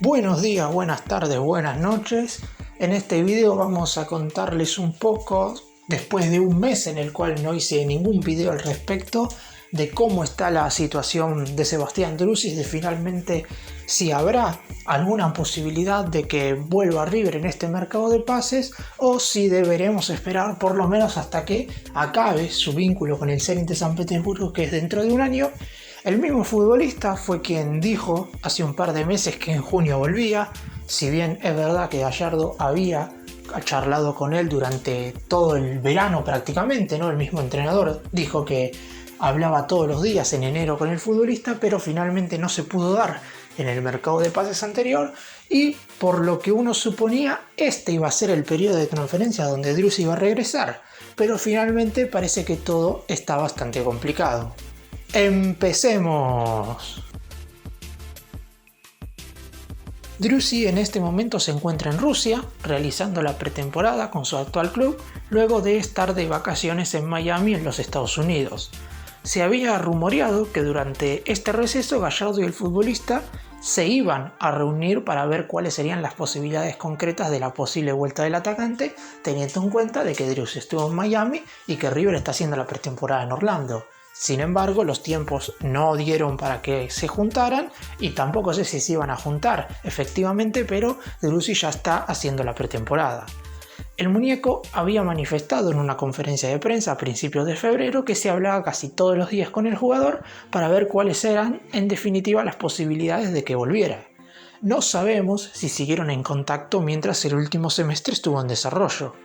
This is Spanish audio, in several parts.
Buenos días, buenas tardes, buenas noches. En este video vamos a contarles un poco, después de un mes en el cual no hice ningún video al respecto, de cómo está la situación de Sebastián Driussi, de finalmente si habrá alguna posibilidad de que vuelva a River en este mercado de pases o si deberemos esperar por lo menos hasta que acabe su vínculo con el Zenit de San Petersburgo, que es dentro de un año. El mismo futbolista fue quien dijo hace un par de meses que en junio volvía. Si bien es verdad que Gallardo había charlado con él durante todo el verano prácticamente, ¿no? El mismo entrenador dijo que hablaba todos los días en enero con el futbolista, pero finalmente no se pudo dar en el mercado de pases anterior y por lo que uno suponía este iba a ser el periodo de transferencia donde Driussi iba a regresar, pero finalmente parece que todo está bastante complicado. ¡Empecemos! Driussi en este momento se encuentra en Rusia, realizando la pretemporada con su actual club, luego de estar de vacaciones en Miami en los Estados Unidos. Se había rumoreado que durante este receso Gallardo y el futbolista se iban a reunir para ver cuáles serían las posibilidades concretas de la posible vuelta del atacante, teniendo en cuenta de que Driussi estuvo en Miami y que River está haciendo la pretemporada en Orlando. Sin embargo, los tiempos no dieron para que se juntaran y tampoco sé si se iban a juntar efectivamente, pero Driussi ya está haciendo la pretemporada. El muñeco había manifestado en una conferencia de prensa a principios de febrero que se hablaba casi todos los días con el jugador para ver cuáles eran en definitiva las posibilidades de que volviera. No sabemos si siguieron en contacto mientras el último semestre estuvo en desarrollo.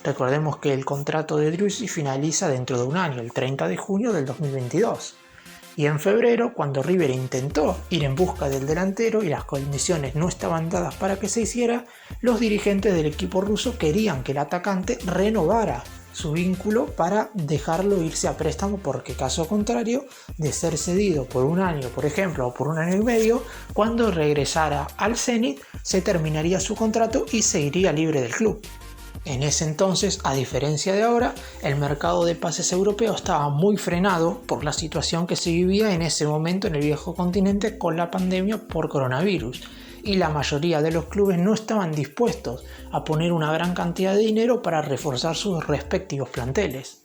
Recordemos que el contrato de Driussi finaliza dentro de un año, el 30 de junio del 2022. Y en febrero, cuando River intentó ir en busca del delantero y las condiciones no estaban dadas para que se hiciera, los dirigentes del equipo ruso querían que el atacante renovara su vínculo para dejarlo irse a préstamo, porque caso contrario, de ser cedido por un año, por ejemplo, o por un año y medio, cuando regresara al Zenit se terminaría su contrato y se iría libre del club. En ese entonces, a diferencia de ahora, el mercado de pases europeo estaba muy frenado por la situación que se vivía en ese momento en el viejo continente con la pandemia por coronavirus, y la mayoría de los clubes no estaban dispuestos a poner una gran cantidad de dinero para reforzar sus respectivos planteles.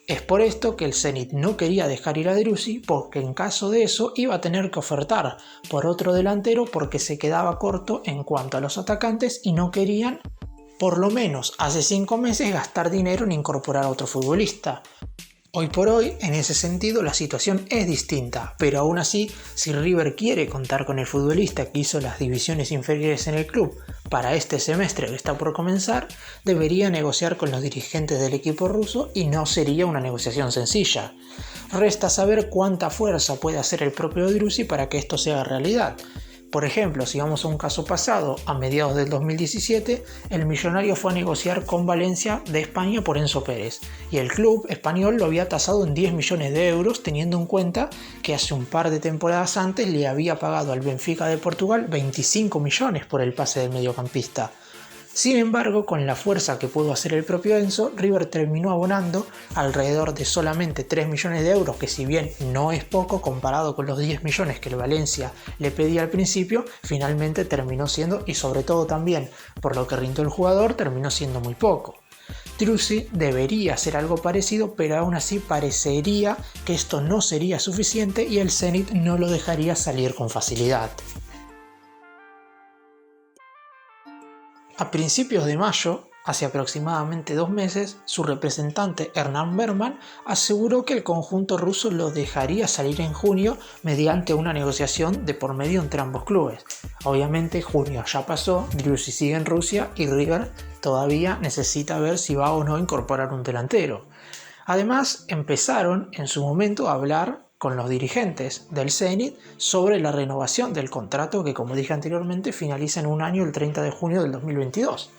Es por esto que el Zenit no quería dejar ir a Driussi, porque en caso de eso iba a tener que ofertar por otro delantero porque se quedaba corto en cuanto a los atacantes y no querían, por lo menos hace 5 meses, gastar dinero en incorporar a otro futbolista. Hoy por hoy, en ese sentido, la situación es distinta, pero aún así, si River quiere contar con el futbolista que hizo las divisiones inferiores en el club para este semestre que está por comenzar, debería negociar con los dirigentes del equipo ruso y no sería una negociación sencilla. Resta saber cuánta fuerza puede hacer el propio Driussi para que esto sea realidad. Por ejemplo, si vamos a un caso pasado, a mediados del 2017, el Millonario fue a negociar con Valencia de España por Enzo Pérez, y el club español lo había tasado en 10 millones de euros, teniendo en cuenta que hace un par de temporadas antes le había pagado al Benfica de Portugal 25 millones por el pase del mediocampista. Sin embargo, con la fuerza que pudo hacer el propio Enzo, River terminó abonando alrededor de solamente 3 millones de euros, que si bien no es poco comparado con los 10 millones que el Valencia le pedía al principio, finalmente terminó siendo, y sobre todo también por lo que rindió el jugador, terminó siendo muy poco. Driussi debería hacer algo parecido, pero aún así parecería que esto no sería suficiente y el Zenit no lo dejaría salir con facilidad. A principios de mayo, hace aproximadamente 2 meses, su representante Hernán Berman aseguró que el conjunto ruso lo dejaría salir en junio mediante una negociación de por medio entre ambos clubes. Obviamente junio ya pasó, Driussi sigue en Rusia y River todavía necesita ver si va o no a incorporar un delantero. Además, empezaron en su momento a hablar con los dirigentes del Zenit sobre la renovación del contrato que, como dije anteriormente, finaliza en un año el 30 de junio del 2022.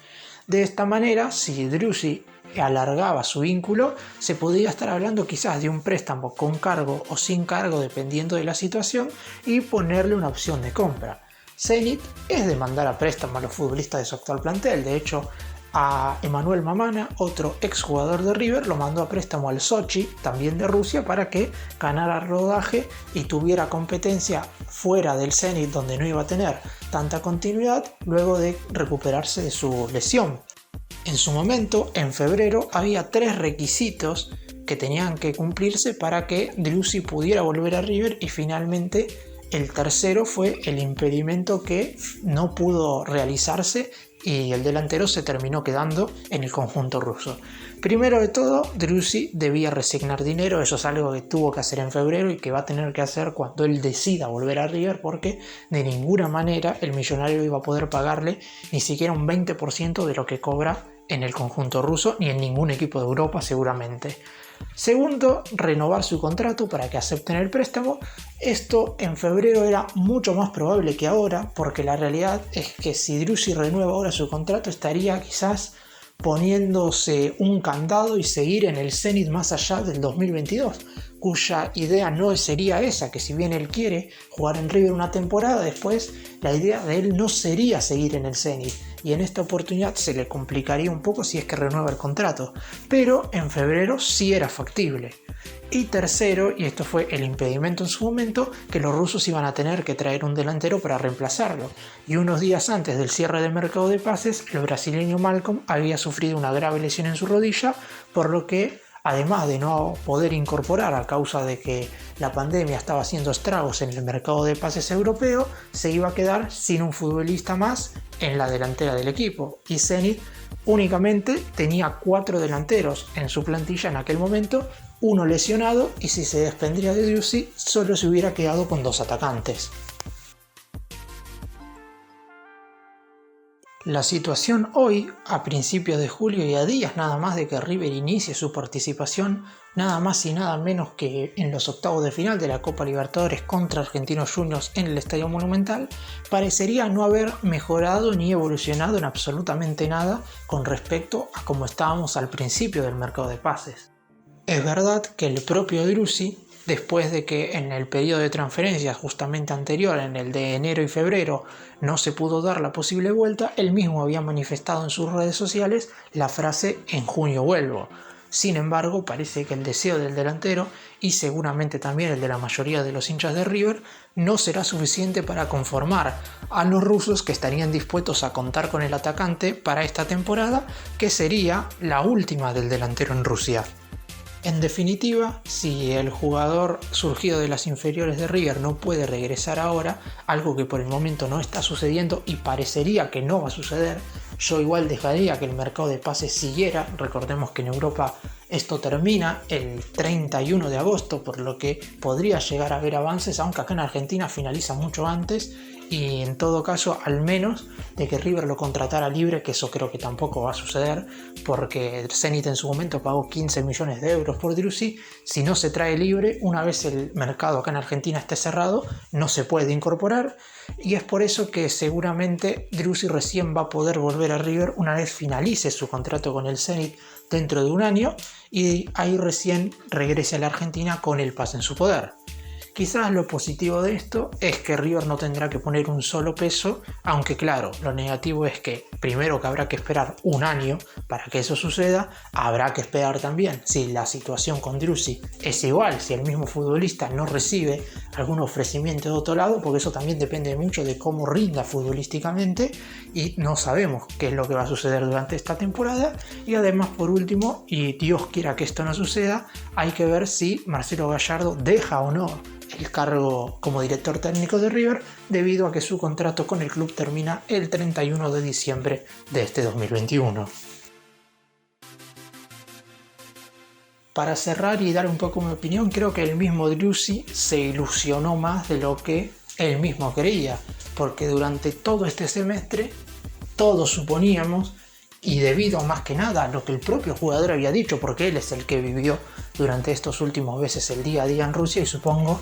De esta manera, si Driussi alargaba su vínculo, se podría estar hablando quizás de un préstamo con cargo o sin cargo dependiendo de la situación y ponerle una opción de compra. Zenit es de mandar a préstamo a los futbolistas de su actual plantel. De hecho, A Emanuel Mamana, otro exjugador de River, lo mandó a préstamo al Sochi, también de Rusia, para que ganara rodaje y tuviera competencia fuera del Zenit, donde no iba a tener tanta continuidad luego de recuperarse de su lesión. En su momento, en febrero, había 3 requisitos que tenían que cumplirse para que Driussi pudiera volver a River, y finalmente el tercero fue el impedimento que no pudo realizarse y el delantero se terminó quedando en el conjunto ruso. Primero de todo, Driussi debía resignar dinero. Eso es algo que tuvo que hacer en febrero y que va a tener que hacer cuando él decida volver a River, porque de ninguna manera el millonario iba a poder pagarle ni siquiera un 20% de lo que cobra en el conjunto ruso, ni en ningún equipo de Europa seguramente. Segundo, renovar su contrato para que acepten el préstamo. Esto en febrero era mucho más probable que ahora, porque la realidad es que si Driussi renueva ahora su contrato, estaría quizás poniéndose un candado y seguir en el Zenit más allá del 2022, cuya idea no sería esa, que si bien él quiere jugar en River una temporada, después la idea de él no sería seguir en el Zenit, y en esta oportunidad se le complicaría un poco si es que renueva el contrato, pero en febrero sí era factible. Y tercero, y esto fue el impedimento en su momento, que los rusos iban a tener que traer un delantero para reemplazarlo, y unos días antes del cierre del mercado de pases, el brasileño Malcom había sufrido una grave lesión en su rodilla, por lo que, además de no poder incorporar a causa de que la pandemia estaba haciendo estragos en el mercado de pases europeo, se iba a quedar sin un futbolista más en la delantera del equipo, y Zenit únicamente tenía 4 delanteros en su plantilla en aquel momento, uno lesionado, y si se desprendía de Driussi solo se hubiera quedado con 2 atacantes. La situación hoy, a principios de julio y a días nada más de que River inicie su participación, nada más y nada menos que en los octavos de final de la Copa Libertadores contra Argentinos Juniors en el Estadio Monumental, parecería no haber mejorado ni evolucionado en absolutamente nada con respecto a cómo estábamos al principio del mercado de pases. Es verdad que el propio Driussi, después de que en el periodo de transferencias justamente anterior, en el de enero y febrero, no se pudo dar la posible vuelta, él mismo había manifestado en sus redes sociales la frase "en junio vuelvo". Sin embargo, parece que el deseo del delantero, y seguramente también el de la mayoría de los hinchas de River, no será suficiente para conformar a los rusos, que estarían dispuestos a contar con el atacante para esta temporada, que sería la última del delantero en Rusia. En definitiva, si el jugador surgido de las inferiores de River no puede regresar ahora, algo que por el momento no está sucediendo y parecería que no va a suceder, yo igual dejaría que el mercado de pases siguiera. Recordemos que en Europa esto termina el 31 de agosto, por lo que podría llegar a haber avances, aunque acá en Argentina finaliza mucho antes, y en todo caso, al menos de que River lo contratara libre, que eso creo que tampoco va a suceder, porque el Zenit en su momento pagó 15 millones de euros por Driussi. Si no se trae libre, una vez el mercado acá en Argentina esté cerrado, no se puede incorporar, y es por eso que seguramente Driussi recién va a poder volver a River una vez finalice su contrato con el Zenit dentro de un año, y ahí recién regrese a la Argentina con el pase en su poder. Quizás lo positivo de esto es que River no tendrá que poner un solo peso, aunque claro, lo negativo es que primero que habrá que esperar un año para que eso suceda, habrá que esperar también si la situación con Driussi es igual, si el mismo futbolista no recibe algún ofrecimiento de otro lado, porque eso también depende mucho de cómo rinda futbolísticamente y no sabemos qué es lo que va a suceder durante esta temporada. Y además, por último, y Dios quiera que esto no suceda, hay que ver si Marcelo Gallardo deja o no el cargo como director técnico de River, debido a que su contrato con el club termina el 31 de diciembre de este 2021. Para cerrar y dar un poco mi opinión, creo que el mismo Driussi se ilusionó más de lo que él mismo creía, porque durante todo este semestre todos suponíamos, y debido más que nada a lo que el propio jugador había dicho, porque él es el que vivió durante estos últimos meses el día a día en Rusia, y supongo,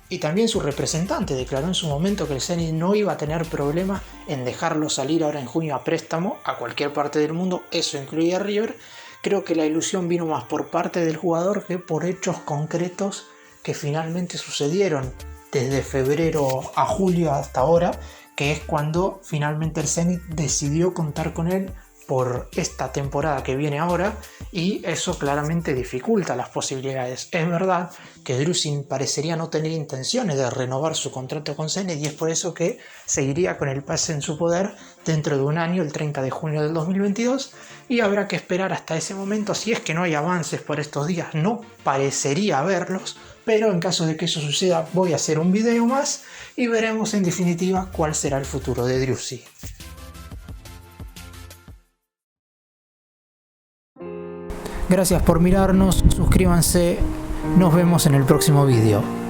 y también su representante declaró en su momento que el Zenit no iba a tener problema en dejarlo salir ahora en junio a préstamo a cualquier parte del mundo, eso incluía a River. Creo que la ilusión vino más por parte del jugador que por hechos concretos que finalmente sucedieron desde febrero a julio hasta ahora, que es cuando finalmente el Zenit decidió contar con él por esta temporada que viene ahora, y eso claramente dificulta las posibilidades. Es verdad que Drusin parecería no tener intenciones de renovar su contrato con Zenit, y es por eso que seguiría con el pase en su poder dentro de un año, el 30 de junio del 2022, y habrá que esperar hasta ese momento. Si es que no hay avances por estos días, no parecería haberlos, pero en caso de que eso suceda voy a hacer un video más y veremos en definitiva cuál será el futuro de Driussi. Gracias por mirarnos, suscríbanse, nos vemos en el próximo video.